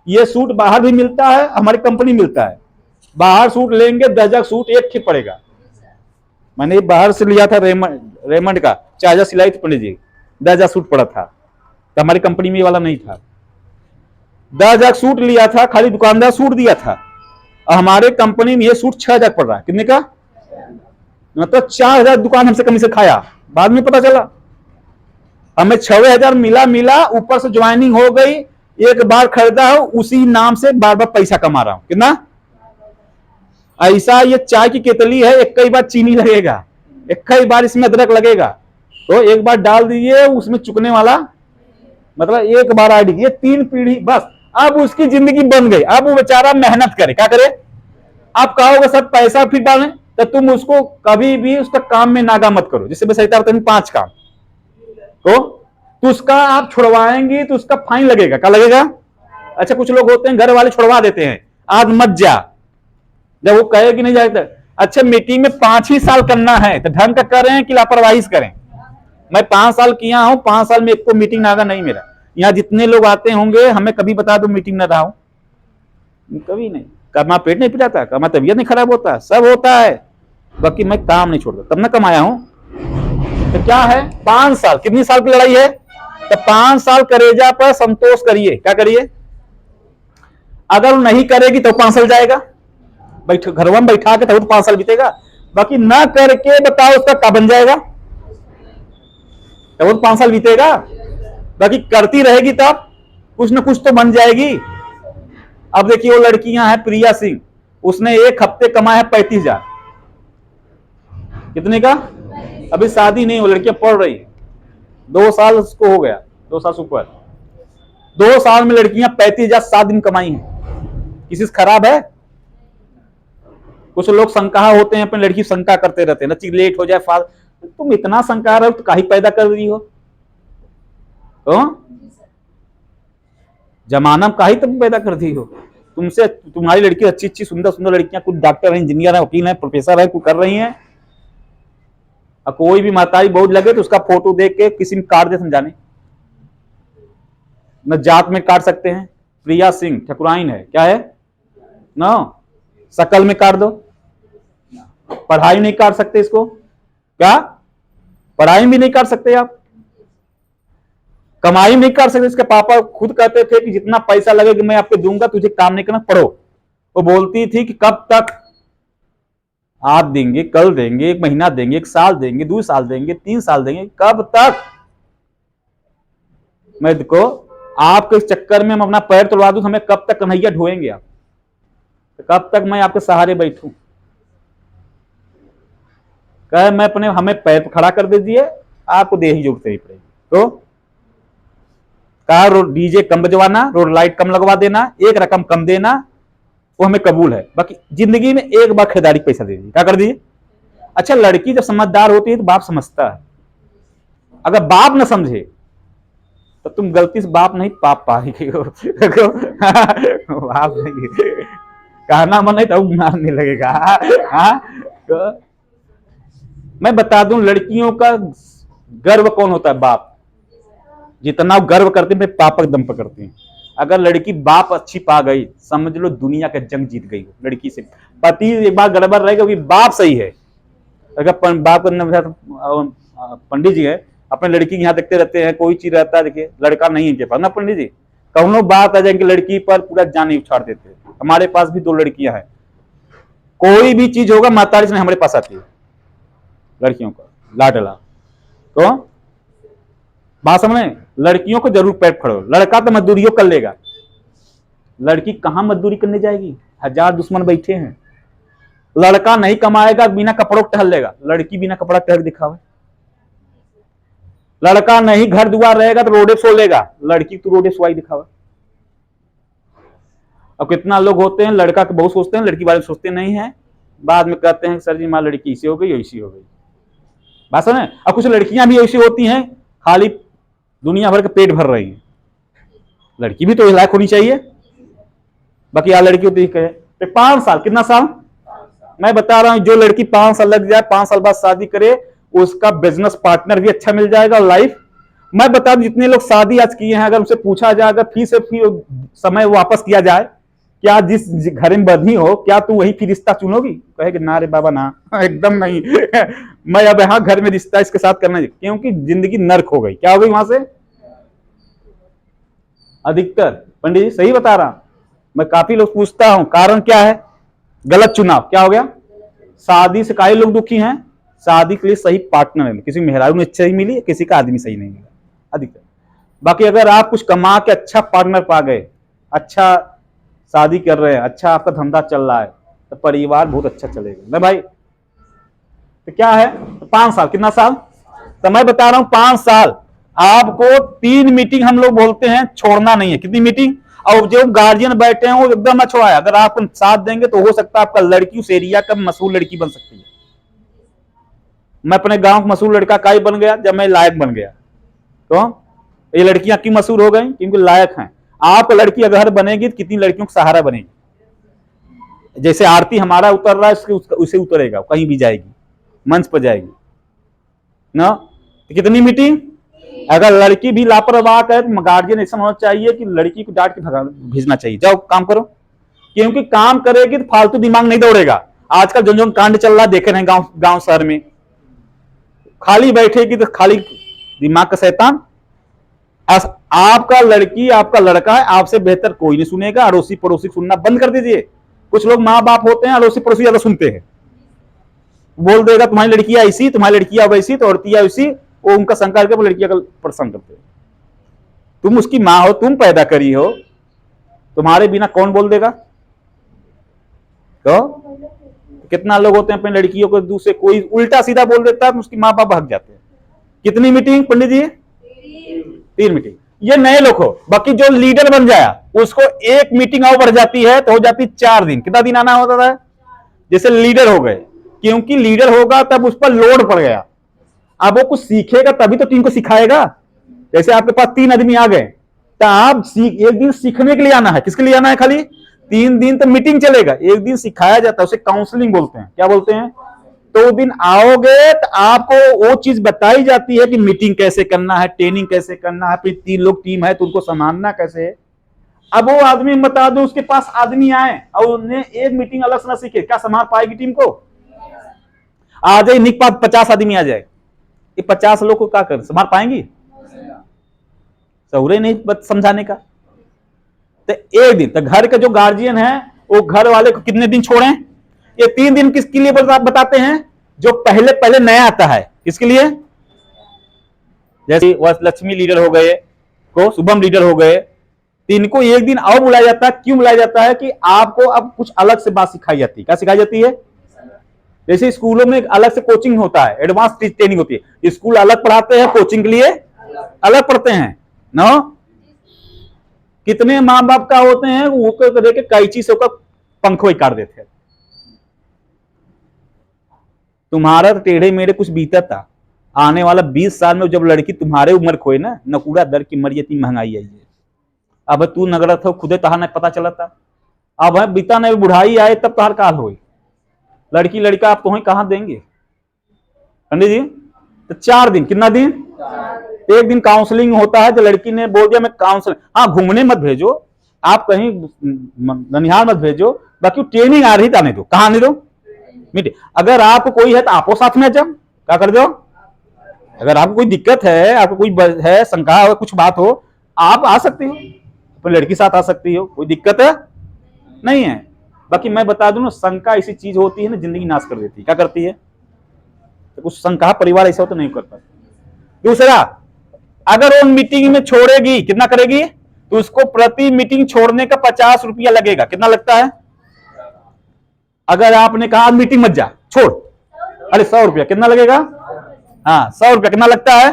ये सूट बाहर भी मिलता है, हमारी कंपनी मिलता है। बाहर सूट लेंगे 10,000 सूट एक ही पड़ेगा। मैंने बाहर से लिया था रेमंड का, 4,000 सिलाई थी पंडित जी, 10,000 सूट पड़ा था, तो हमारी कंपनी में ये वाला नहीं था। 10,000 सूट लिया था, खाली दुकानदार सूट दिया था, और हमारे कंपनी में ये सूट 6,000 पड़ रहा है। कितने का? मतलब 4,000 दुकान हमसे कमी से खाया। बाद में पता चला हमें 6,000 मिला, ऊपर से ज्वाइनिंग हो गई, एक बार खरीदा हो, उसी नाम से बार बार पैसा कमा रहा हूं। कितना? ऐसा ये चाय की केतली है, एक कई बार चीनी लगेगा, एक कई बार इसमें अदरक लगेगा, तो एक बार डाल दीजिए, उसमें चुकने वाला मतलब एक बार आईडी, ये 3 पीढ़ी बस। अब उसकी जिंदगी बन गई, अब वो बेचारा मेहनत करे, क्या करे? आप कहोगे सर पैसा फिर डालें, तो तुम उसको कभी भी उसका काम में नागा मत करो। जिससे मैं कहता हूं 5 काम तो उसका आप छुड़वाएंगे तो उसका फाइन लगेगा। क्या लगेगा? अच्छा, कुछ लोग होते हैं घर वाले छुड़वा देते हैं, आज मत जा, जब वो कहे कि नहीं जाए। अच्छा, मीटिंग में 5 ही साल करना है तो ढंग का करें कि लापरवाही करें? मैं 5 साल किया हूं, 5 साल में एक को मीटिंग नागा नहीं मेरा। यहां जितने लोग आते होंगे, हमें कभी बता दो मीटिंग ना रहा हूं? कभी नहीं। कमा पेट नहीं पिटाता, कमा तबीयत नहीं खराब होता, सब होता है, बाकी मैं काम नहीं छोड़ता, तब ना कमाया हूं। तो क्या है? 5 साल, कितनी साल की लड़ाई है? तो 5 साल करेजा पर संतोष करिए। क्या करिए? अगर वो नहीं करेगी तो 5 साल जाएगा, घर में बैठा के तो 5 साल बीतेगा, बाकी ना करके बताओ उसका क्या बन जाएगा? तो 5 साल बीतेगा, बाकी करती रहेगी तब कुछ ना कुछ तो बन जाएगी। अब देखिए वो लड़कियां हैं, प्रिया सिंह, उसने एक हफ्ते कमाया 35,000। कितने का? अभी शादी नहीं, वो लड़कियां पढ़ रही है, 2 साल उसको हो गया, 2 साल से ऊपर। 2 साल में लड़कियां 35,000 7 दिन कमाई हैं। किसी से खराब है? कुछ लोग शंका होते हैं, अपनी लड़की शंका करते रहते हैं, ना लेट हो जाए फाल। तुम इतना शंका रहे हो तो काहे पैदा कर रही हो? तो जमाना में काहे तुम पैदा कर दी हो? तुमसे तुम्हारी लड़की अच्छी सुंदर सुंदर लड़कियां, कुछ डॉक्टर है, इंजीनियर है, वकील है, प्रोफेसर है, कुछ कर रही हैं। और कोई भी माताई बहुत लगे तो उसका फोटो देख के किसी में काट दे समझाने, न जात में काट सकते हैं। प्रिया सिंह ठकुराइन है, क्या है ना, शकल में काट दो, पढ़ाई नहीं काट सकते इसको। क्या? पढ़ाई भी नहीं काट सकते आप, कमाई नहीं कर सकते। इसके पापा खुद कहते थे कि जितना पैसा लगेगा मैं आपको दूंगा, तुझे काम नहीं करना, पढ़ो। वो बोलती थी कि कब तक? आज देंगे, कल देंगे, 1 महीना देंगे, 1 साल देंगे, 2 साल देंगे, 3 साल देंगे, कब तक? मैं देखो आपके इस चक्कर में हम अपना पैर तोड़वा दूं, हमें कब तक कन्हैया ढोएंगे आप? तो कब तक मैं आपके सहारे बैठूं? कहे मैं अपने, हमें पैर पर खड़ा कर दीजिए, आपको दे ही जरूरत नहीं पड़ेगी। तो कहा डीजे कम बजवाना, रोड लाइट कम लगवा देना, एक रकम कम देना, वो हमें कबूल है, बाकी जिंदगी में एक बार खरीदारी पैसा दे दीजिए। क्या कर दीजिए? अच्छा, लड़की जब समझदार होती है तो बाप समझता है, अगर बाप न समझे तो तुम गलती से बाप नहीं पाप पाएगी हो। बाप नहीं कहना मन नहीं तो मारने लगेगा। तो मैं बता दूं, लड़कियों का गर्व कौन होता है? बाप। जितना गर्व करते हैं पापक दम पर करते हैं। अगर लड़की बाप अच्छी पा गई, समझ लो दुनिया का जंग जीत गई लड़की से। पति एक बार गड़बड़ रहेगा कि बाप सही है, अगर बाप पंडित जी है, अपने लड़की यहाँ देखते रहते हैं, कोई चीज रहता है, देखिए लड़का नहीं है पास ना पंडित जी, कौनो बात आ जाएगी लड़की पर पूरा जान ही उछाड़ देते हैं। हमारे पास भी 2 लड़कियां हैं, कोई भी चीज होगा मातारी से हमारे पास आती है, लड़कियों का लाडला। तो बात समझे, लड़कियों को जरूर पैर फड़ो। लड़का तो मजदूरियों कर लेगा, लड़की कहां मजदूरी करने जाएगी? 1000 दुश्मन बैठे हैं। लड़का नहीं कमाएगा, बिना कपड़ों टहल लेगा, लड़की बिना कपड़ा टहल दिखावे। लड़का नहीं घर दुआर रहेगा तो रोडे सो लेगा, लड़की तो रोडे सुवाई दिखावे। अब कितना लोग होते हैं, लड़का के बहुत सोचते हैं, लड़की वाले सोचते नहीं है, बाद में कहते हैं सर जी मां लड़की ऐसी हो गई, ऐसी हो गई। बात समझे। अब कुछ लड़कियां भी ऐसी होती हैं, खाली दुनिया भर के पेट भर रही है, लड़की भी तो लायक होनी चाहिए, बाकी यार लड़की होती है। 5 साल, कितना साल? मैं बता रहा हूं, जो लड़की 5 साल लग जाए, 5 साल बाद शादी करे, उसका बिजनेस पार्टनर भी अच्छा मिल जाएगा, लाइफ मैं बता दूं, जितने लोग शादी आज किए हैं, अगर उनसे पूछा जाए, अगर फिर समय वापस किया जाए, क्या जिस घर में बंधी हो, क्या तू वही फिर रिश्ता चुनोगी? कहेगी ना रे बाबा ना, एकदम नहीं। मैं अब यहाँ घर में रिश्ता इसके साथ करना, क्योंकि जिंदगी नर्क हो गई। क्या हो गई वहां से? अधिकतर पंडित जी सही बता रहा, मैं काफी लोग पूछता हूं, कारण क्या है? गलत चुनाव। क्या हो गया? शादी से कई लोग दुखी हैं, शादी के लिए सही पार्टनर नहीं, किसी मेहरारू ने सही मिली, किसी का आदमी सही नहीं मिला, अधिकतर। बाकी अगर आप कुछ कमा के अच्छा पार्टनर पा गए, अच्छा शादी कर रहे हैं, अच्छा आपका धंधा चल रहा है, तो परिवार बहुत अच्छा चलेगा ना भाई। तो क्या है, तो 5 साल, कितना साल? तो मैं बता रहा हूं 5 साल आपको 3 मीटिंग हम लोग बोलते हैं छोड़ना नहीं है। कितनी मीटिंग? और जो गार्जियन बैठे हैं वो एकदम ना छोड़ा, अगर आप साथ देंगे तो हो सकता है आपका लड़की उस एरिया का मशहूर लड़की बन सकती है। मैं अपने गांव का मशहूर लड़का काई बन गया, जब मैं लायक बन गया। तो ये लड़कियां क्यों मशहूर हो गई? क्योंकि लायक हैं। आप लड़की अगर बनेगी तो कितनी लड़कियों का सहारा बनेगी। जैसे आरती हमारा उतर रहा है, उसे उतरेगा, कहीं भी जाएगी, मंच पर जाएगी ना। तो कितनी मीटिंग? अगर लड़की भी लापरवाह है तो गार्जियन ऐसा होना चाहिए कि लड़की को डांट के भेजना चाहिए, जाओ काम करो। क्योंकि काम करेगी तो फालतू दिमाग नहीं दौड़ेगा। आजकल जो जो कांड चल रहा है देख रहे हैं गांव शहर में, खाली बैठेगी तो खाली दिमाग का शैतान। आपका लड़की आपका लड़का है, आपसे बेहतर कोई नहीं सुनेगा। अड़ोसी पड़ोसी सुनना बंद कर दीजिए। कुछ लोग माँ बाप होते हैं, अड़ोसी पड़ोसी ज्यादा सुनते हैं। बोल देगा तुम्हारी लड़कियां ऐसी, तुम्हारी लड़कियां वैसी, तो औरतियां वैसी, वो उनका शंका करके लड़कियां का परेशान करते हैं। तुम उसकी माँ हो, तुम पैदा करी हो, तुम्हारे बिना कौन बोल देगा? तो कितना लोग होते हैं अपनी लड़कियों को दूसरे कोई उल्टा सीधा बोल देता है तो उसकी माँ बाप भाग जाते हैं। कितनी मीटिंग पंडित जी? 3 मीटिंग। ये नए लोग हो। बाकी जो लीडर बन जाया उसको एक मीटिंग और बढ़ जाती है तो हो जाती 4 दिन। कितना दिन आना होता था? जैसे लीडर हो गए, क्योंकि लीडर होगा तब उस पर लोड पड़ गया। अब वो कुछ सीखेगा तभी तो टीम को सिखाएगा। जैसे आपके पास 3 आदमी आ गए तो आप एक दिन सीखने के लिए आना है। किसके लिए आना है? खाली 3 दिन तो मीटिंग चलेगा, एक दिन सिखाया जाता है, उसे काउंसलिंग बोलते हैं। क्या बोलते हैं? तो दिन आओगे तो आपको वो चीज बताई जाती है कि मीटिंग कैसे करना है, ट्रेनिंग कैसे करना है, फिर 3 लोग टीम है तो उनको संभालना कैसे है। अब वो आदमी बता दो, उसके पास आदमी आए और उन्हें एक मीटिंग अलग से ना सीखे, क्या संभाल पाएगी टीम को? आ जाए निक पास 50 आदमी आ जाए, ये 50 लोग को क्या कर संभाल पाएंगी? सहुरे नहीं समझाने का। तो एक दिन तो घर के जो गार्जियन है वो घर वाले को कितने दिन छोड़े? ये 3 दिन किसके लिए बताते हैं? जो पहले पहले नया आता है। किसके लिए? जैसे लक्ष्मी लीडर हो गए, को शुभम लीडर हो गए, इनको एक दिन और बुलाया जाता है। क्यों बुलाया जाता है? कि आपको अब कुछ अलग से बात सिखाई जाती है। क्या सिखाई जाती है? जैसे स्कूलों में अलग से कोचिंग होता है, एडवांस ट्रेनिंग होती है। स्कूल अलग पढ़ाते हैं, कोचिंग के लिए अलग पढ़ते हैं ना। कितने माँ बाप का होते हैं वो के कैंची से पंखों काट देते हैं। तुम्हारा तो टेढ़े मेढ़े कुछ बीता था। आने वाला 20 साल में जब लड़की तुम्हारे उम्र खोए ना, नकूड़ा दर की मरी, इतनी महंगाई आई है। अब तू नगरा था खुदे तहा नहीं पता चला था। अब है बीता नहीं बुढ़ाई आए तब तहार काल हो। लड़की लड़का आप तुम्हें कहां देंगे पंडित जी? तो 4 दिन, कितना दिन? एक दिन काउंसलिंग होता है। जो लड़की ने बोल दिया मैं काउंसलिंग, हाँ घूमने मत भेजो, आप कहीं ननिहाल मत भेजो, बाकी ट्रेनिंग आ रही आने दो। कहां आने दो? मीटिंग। अगर आपको कोई है तो आपको साथ में जाओ, क्या कर दो। अगर आपको कोई दिक्कत है, आपको कोई है शंका हो, कुछ बात हो, आप आ सकते हो, अपनी लड़की साथ आ सकती हो, कोई दिक्कत है नहीं है। बाकी मैं बता दूं ना, शंका ऐसी चीज होती है ना, जिंदगी नाश कर देती है। क्या करती है? तो कुछ शंका परिवार ऐसा हो तो नहीं कर पाता। दूसरा, अगर वो मीटिंग में छोड़ेगी, कितना करेगी? तो उसको प्रति मीटिंग छोड़ने का 50 रुपया लगेगा। कितना लगता है? अगर आपने कहा मीटिंग मत जा, छोड़, अरे 100 रुपया। कितना लगेगा? हाँ 100 रुपया। कितना लगता है?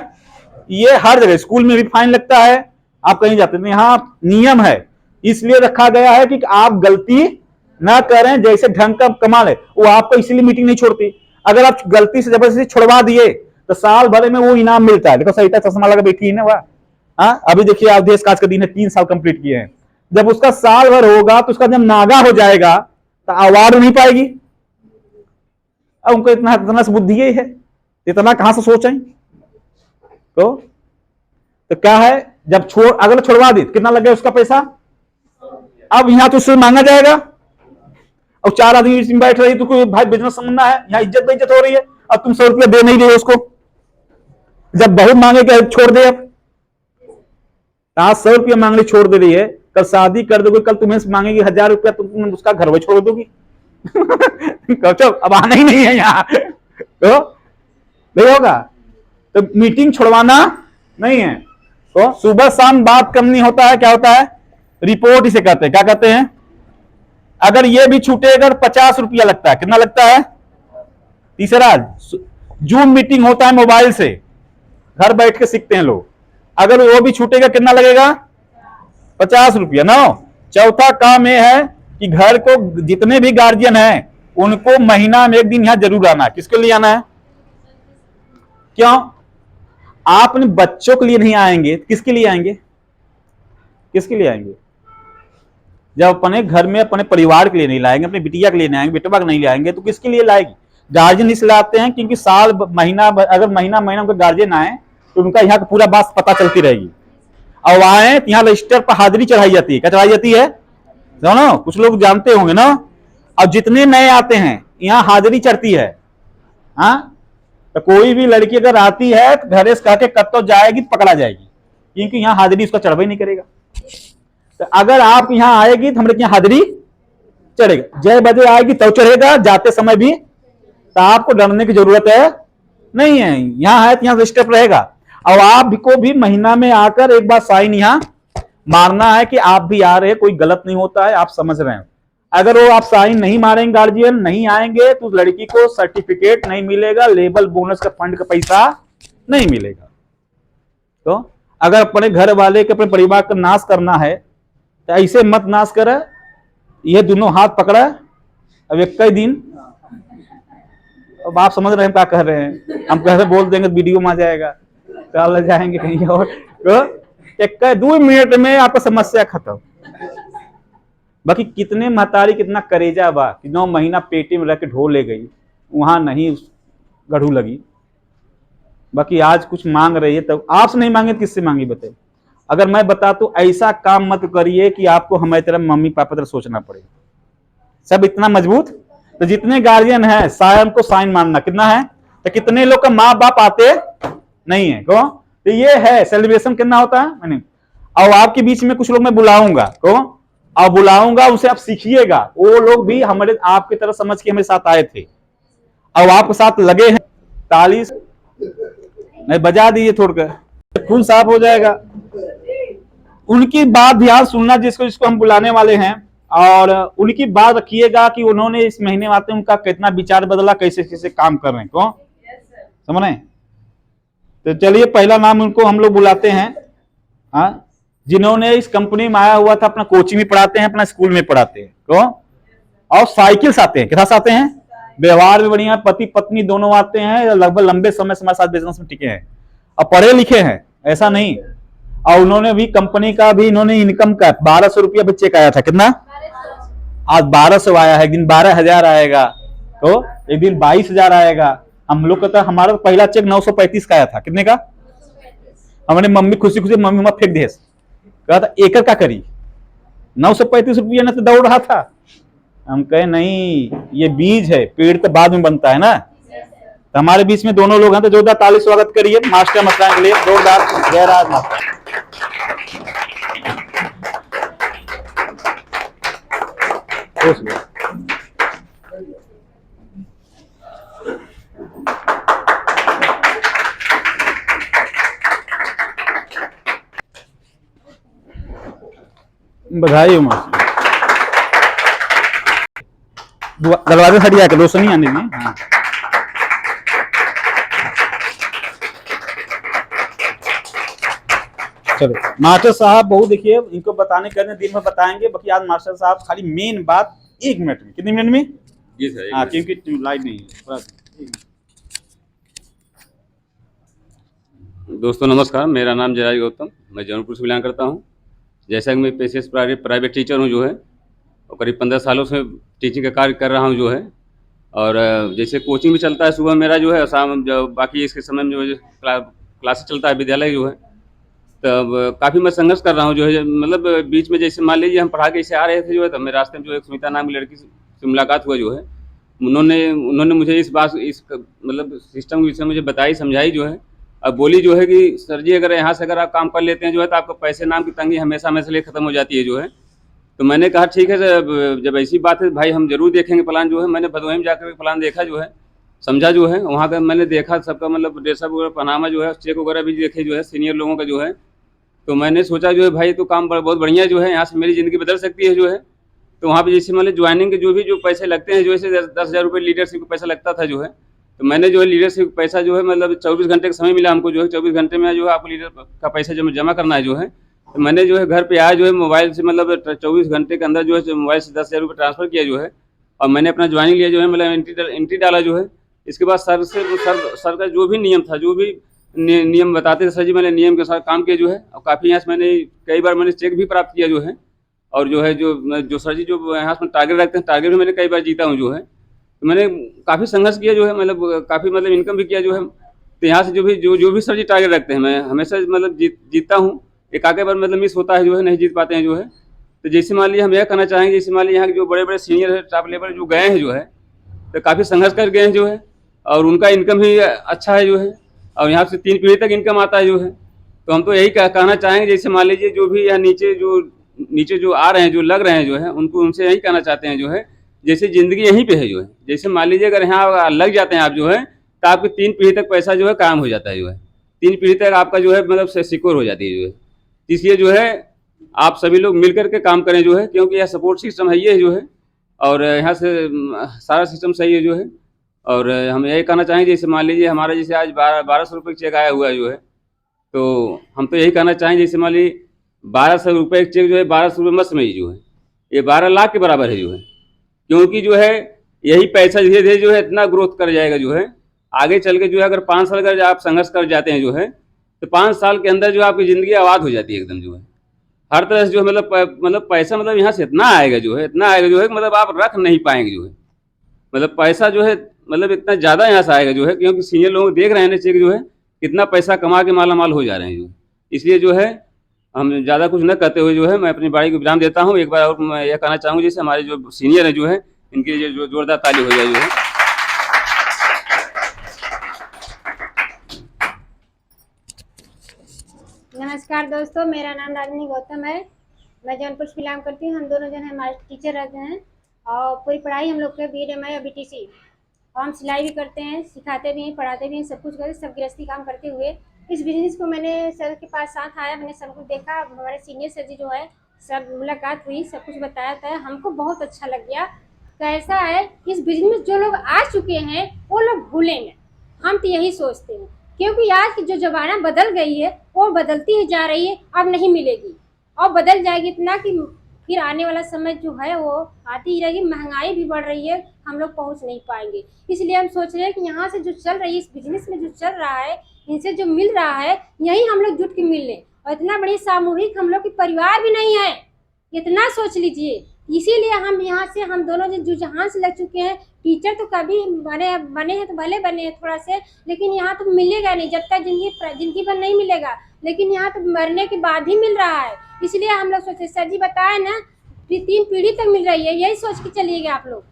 ये हर जगह, स्कूल में भी फाइन लगता है, आप कहीं जाते हैं यहाँ नियम है, इसलिए रखा गया है कि आप गलती ना करें, जैसे ढंग का कमाल है वो आपको इसलिए मीटिंग नहीं छोड़ती। अगर आप गलती से जबरदस्ती छुड़वा दिए तो साल भर में वो इनाम मिलता है। देखो सहिता चश्मा लगा बैठी है ना वह, हाँ अभी देखिए आप देश काज का दिन है, 3 साल कंप्लीट किए हैं। जब उसका साल भर होगा तो उसका जब नागा हो जाएगा तो अवार्ड नहीं पाएगी। अब उनको इतना इतना बुद्धि ही है, इतना कहां से सोचें? तो तो क्या है, जब अगर छोड़वा दी कितना लगे उसका पैसा, अब यहां तो उससे मांगा जाएगा। और 4 आदमी इसमें बैठ रही तो कोई भाई बिजनेस समझना है, यहाँ इज्जत बेइज्जत हो रही है। अब तुम 100 रुपया दे नहीं रहे उसको, जब बहुत मांगे क्या छोड़ दे। अब आज 100 रुपया मांगने छोड़ दे रही है, कल शादी कर दोगे, कल तुम्हें मांगेगी 1000 रुपया, तुम उसका घर में छोड़ दोगी। अब आना ही नहीं है यहाँ, तो नहीं होगा। तो मीटिंग छोड़वाना नहीं है, तो सुबह शाम बात करनी होता है। क्या होता है, रिपोर्ट इसे कहते हैं। क्या कहते हैं, अगर ये भी छूटे, अगर 50 रुपया लगता है, कितना लगता है। तीसरा, जूम मीटिंग होता है मोबाइल से, घर बैठ के सीखते हैं लोग, अगर वो भी छूटेगा कितना लगेगा, 50 रुपया ना। चौथा काम यह है कि घर को जितने भी गार्जियन हैं उनको महीना में 1 दिन यहां जरूर आना है। किसके लिए आना है, क्यों, आप अपने बच्चों के लिए नहीं आएंगे, किसके लिए आएंगे, किसके लिए आएंगे। जब अपने घर में अपने परिवार के लिए नहीं लाएंगे, अपने बिटिया के लिए नहीं आएंगे, बेटवा के नहीं लाएंगे, तो किसके लिए लाएगी। गार्जियन इसलिए आते हैं क्योंकि साल महीना, अगर महीना महीना उनका गार्जियन आए तो उनका यहाँ का पूरा बात पता चलती रहेगी। और आए तो यहाँ रजिस्टर पर हाजिरी चढ़ाई जाती है। क्या चढ़ाई जाती है, जानो, कुछ लोग जानते होंगे ना। और जितने नए आते हैं यहाँ हाजिरी चढ़ती है। हाँ, तो कोई भी लड़की अगर आती है तो घरे से कह के कब तो जाएगी, पकड़ा जाएगी, क्योंकि यहाँ हाजिरी उसका चढ़वा ही नहीं करेगा। तो अगर आप यहाँ आएगी तो हमारे यहाँ हाजिरी चढ़ेगा, जय बजे आएगी तो चढ़ेगा, जाते समय भी। तो आपको डरने की जरूरत है नहीं है, यहाँ है तो यहाँ रजिस्टर रहेगा। और आपको भी महीना में आकर एक बार साइन यहाँ मारना है कि आप भी आ रहे हैं, कोई गलत नहीं होता है, आप समझ रहे हैं। अगर वो आप साइन नहीं मारेंगे, गार्जियन नहीं आएंगे, तो लड़की को सर्टिफिकेट नहीं मिलेगा, लेबल बोनस का फंड का पैसा नहीं मिलेगा। तो अगर अपने घर वाले के, अपने परिवार का नाश करना है तो ऐसे मत नाश करे। ये दोनों हाथ पकड़ा, अब एक ही दिन, अब आप समझ रहे हैं क्या कह रहे हैं। हम कह रहे बोल देंगे तो वीडियो में आ जाएगा, चल जाएंगे कहीं और। तो 1-2 मिनट में आपका समस्या खत्म। बाकी कितने महतारी कितना करेजा बा कि 9 महीना पेटी में रख के ढो ले गई, वहां नहीं गढ़ू लगी। बाकी आज कुछ मांग रही है, तब आपसे नहीं मांगे तो किससे मांगी बताइए। अगर मैं बता तो ऐसा काम मत करिए कि आपको हमारी तरह मम्मी पापा तरह सोचना पड़े। सब इतना मजबूत। तो जितने गार्जियन है शायद को साइन मानना कितना है, तो कितने लोग का माँ बाप आते नहीं है को। तो ये है सेलिब्रेशन कितना होता है मैंने। और आपके बीच में कुछ लोग मैं बुलाऊंगा को, और बुलाऊंगा उनसे आप सीखिएगा। वो लोग भी हमारे आपकी तरह समझ के हमारे साथ आए थे और आपके साथ लगे हैं। ताली नहीं बजा दीजिए, थोड़ा खून साफ हो जाएगा। उनकी बात ध्यान सुनना, जिसको हम बुलाने वाले हैं, और उनकी बात रखिएगा कि उन्होंने इस महीने आते उनका कितना विचार बदला, कैसे कैसे काम कर रहे हैं। कौन समझ रहे। तो चलिए पहला नाम उनको हम लोग बुलाते हैं, हाँ, जिन्होंने इस कंपनी में आया हुआ था, अपना कोचिंग में पढ़ाते हैं, अपना स्कूल में पढ़ाते हैं। कौन, और साइकिल से आते हैं, कितना से आते हैं, व्यवहार भी बढ़िया, पति पत्नी दोनों आते हैं, लगभग लंबे समय से हमारे साथ बिजनेस में टिके हैं और पढ़े लिखे हैं, ऐसा नहीं। और उन्होंने भी कंपनी का भी इन्होंने इनकम का 1200 रुपया भी चेक आया था। कितना, आज 1200 आया है, एक दिन 12,000 आएगा, तो एक दिन 22,000 आएगा। हम लोग का तो हमारा पहला चेक 935 का आया था। कितने का, हमारे मम्मी खुशी खुशी मम्मी मत फेंक दे, कहा था एकड़ का करी, 935 रुपया ना तो दौड़ रहा था। हम कहे नहीं, ये बीज है, पेड़ तो बाद में बनता है ना। तो हमारे बीच में दोनों लोग हैं, तो जोरदार ताली स्वागत करिए मास्टर मस्तान के लिए, जोरदार जयराज मास्टर। बधाई हो मास्टर। दरवाजे हट जाकर रोशनी आने में। हाँ। चलो मास्टर साहब बहुत देखिए, इनको बताने करने दिन में बताएंगे, बाकी आज मास्टर साहब खाली मेन बात 1 मिनट में। कितने मिनट में जी सर? हाँ, क्योंकि लाइट नहीं है। दोस्तों नमस्कार, मेरा नाम जयराज गौतम, मैं जौनपुर से बिलोंग करता हूँ। जैसा कि मैं पेशे से प्राइवेट टीचर हूँ जो है, और करीब 15 सालों से टीचिंग का कार्य कर रहा हूँ जो है। और जैसे कोचिंग भी चलता है सुबह मेरा जो है, शाम जो बाकी इसके समय में जो क्लास चलता है विद्यालय जो है। तब काफ़ी मैं संघर्ष कर रहा हूँ जो है, मतलब बीच में जैसे मान लीजिए हम पढ़ा के ऐसे आ रहे थे जो है, तब मेरे रास्ते में जो एक सुनीता नाम की लड़की से मुलाकात हुआ जो है, उन्होंने उन्होंने मुझे मतलब सिस्टम के विषय में मुझे बताई, समझाई जो है। अब बोली जो है कि सर जी अगर यहाँ से अगर आप काम कर लेते हैं जो है, तो आपको पैसे नाम की तंगी हमेशा हमेशा लिए ख़त्म हो जाती है जो है। तो मैंने कहा ठीक है सर, जब ऐसी बात है भाई हम ज़रूर देखेंगे प्लान जो है। मैंने भदोही में जाकर के प्लान देखा जो है, समझा जो है, वहाँ का मैंने देखा सबका मतलब ड्रेसअप वगैरह पहनावा जो है, चेक वगैरह भी देखे जो है सीनियर लोगों का जो है। तो मैंने सोचा जो है भाई तो काम बहुत बढ़िया जो है, यहाँ से मेरी ज़िंदगी बदल सकती है जो है। तो वहाँ पे जैसे मान लीजिए ज्वाइनिंग के जो पैसे लगते हैं जो है, 10,000 रुपये लीडरशिप का पैसा लगता था जो है। तो मैंने जो है लीडरशिप पैसा जो है, मतलब 24 घंटे का समय मिला हमको जो है, 24 घंटे में जो है आपको लीडर का पैसा जमा करना है जो है। तो मैंने जो है घर पे आया जो है, मोबाइल से मतलब 24 घंटे के अंदर जो है मोबाइल से 10,000 रुपये ट्रांसफ़र किया जो है, और मैंने अपना ज्वाइनिंग लिया जो है, मतलब एंट्री डाला जो है। इसके बाद सर का जो भी नियम था, जो भी नियम बताते थे सर जी, मैंने नियम के साथ काम किया जो है। और काफ़ी यहाँ से मैंने कई बार मैंने चेक भी प्राप्त किया जो है। और जो है जो सर जी जो यहाँ पर टारगेट रखते हैं, टारगेट भी मैंने कई बार जीता हूँ जो है। तो मैंने काफ़ी संघर्ष किया जो है, मतलब काफ़ी मतलब इनकम भी किया जो है। तो यहाँ से जो भी सर जी टारगेट रखते हैं, मैं हमेशा मतलब जीतता हूँ। एक आगे बार मतलब मिस होता है जो है, नहीं जीत पाते हैं जो है। तो जैसे मान लीजिए हम यह कहना चाहेंगे, जैसे मान लीजिए यहाँ के जो बड़े-बड़े सीनियर है, टॉप लेवल जो गए हैं जो है, तो काफ़ी संघर्ष कर गए हैं जो है, और उनका इनकम भी अच्छा है जो है, और यहाँ से 3 पीढ़ी तक इनकम आता है जो है। तो हम तो यही कहना चाहेंगे, जैसे मान लीजिए जो भी यहाँ नीचे जो आ रहे हैं, जो लग रहे हैं जो है, उनको उनसे यही कहना चाहते हैं जो है, जैसे ज़िंदगी यहीं पे है जो है। जैसे मान लीजिए अगर यहाँ लग जाते हैं आप जो है, तो आपकी 3 पीढ़ी तक पैसा जो है कायम हो जाता है जो है। 3 पीढ़ी तक आपका जो है मतलब सिक्योर हो जाती है जो है। इसलिए जो है आप सभी लोग मिल कर के काम करें जो है, क्योंकि यह सपोर्ट सिस्टम है ये जो है, और यहाँ से सारा सिस्टम सही है जो है। और हम यही कहना चाहेंगे, जैसे मान लीजिए हमारा जैसे आज 1200 रुपये चेक आया हुआ है जो है, तो हम तो यही कहना चाहेंगे, जैसे मान लीजिए 1200 रुपये चेक जो है, 1200 रुपये मत समझिए जो है, ये 12 लाख के बराबर है जो है। क्योंकि जो है यही पैसा धीरे धीरे जो है इतना ग्रोथ कर जाएगा जो है, आगे चल के जो है अगर 5 साल अगर आप संघर्ष कर जाते हैं जो है, तो 5 साल के अंदर जो आपकी ज़िंदगी आबाद हो जाती है एकदम जो है। हर तरह से जो है मतलब पैसा मतलब यहाँ से इतना आएगा जो है, इतना आएगा जो है, मतलब आप रख नहीं पाएंगे जो है। मतलब पैसा जो है मतलब इतना ज़्यादा यहाँ से आएगा जो है, क्योंकि सीनियर लोग देख रहे हैं ना चेक जो है, कितना पैसा कमा के माला माल हो जा रहे हैं जो है। इसलिए जो है हम ज़्यादा कुछ न कहते हुए जो है, मैं अपनी बारी को विराम देता हूँ। एक बार और मैं यह कहना चाहूँगा, जैसे हमारे जो सीनियर हैं जो है, इनके लिए जो जोरदार ताली हो जाए जो है। नमस्कार दोस्तों, मेरा नाम रागिनी गौतम है। मैं जौनपुर से बिलोंग करती हूँ। हम दोनों जन हमारे टीचर रहते हैं, और पूरी पढ़ाई हम लोग के BEd MA और BTC। हम सिलाई भी करते हैं, सिखाते भी हैं, पढ़ाते भी हैं, सब कुछ करते, सब गृहस्थी काम करते हुए इस बिजनेस को मैंने सर के पास साथ आया, मैंने सब कुछ देखा। हमारे सीनियर सर जी जो है, सब मुलाकात हुई, सब कुछ बताया था, हमको बहुत अच्छा लग गया। कैसा है, इस बिजनेस में जो लोग आ चुके हैं वो लोग भूलेंगे, हम तो यही सोचते हैं। क्योंकि आज की जो ज़माना बदल गई है, वो बदलती ही जा रही है, अब नहीं मिलेगी, और बदल जाएगी इतना कि फिर आने वाला समय जो है वो आती ही रहेगी। महंगाई भी बढ़ रही है, हम लोग पहुंच नहीं पाएंगे। इसलिए हम सोच रहे हैं कि यहाँ से जो चल रही है, इस बिजनेस में जो चल रहा है, इनसे जो मिल रहा है, यही हम लोग जुट के मिल लें। और इतना बड़ी सामूहिक हम लोग की परिवार भी नहीं है, इतना सोच लीजिए। इसीलिए हम यहाँ से, हम दोनों जो जहाँ से लग चुके हैं, टीचर तो कभी बने हैं तो भले बने हैं थोड़ा से, लेकिन यहाँ तो मिलेगा नहीं जब तक जिंदगी भर नहीं मिलेगा। लेकिन यहाँ तो मरने के बाद ही मिल रहा है। इसलिए हम लोग सोचे, सर जी बताए ना, 3 पीढ़ी तक मिल रही है, यही सोच के चलिएगा आप लोग।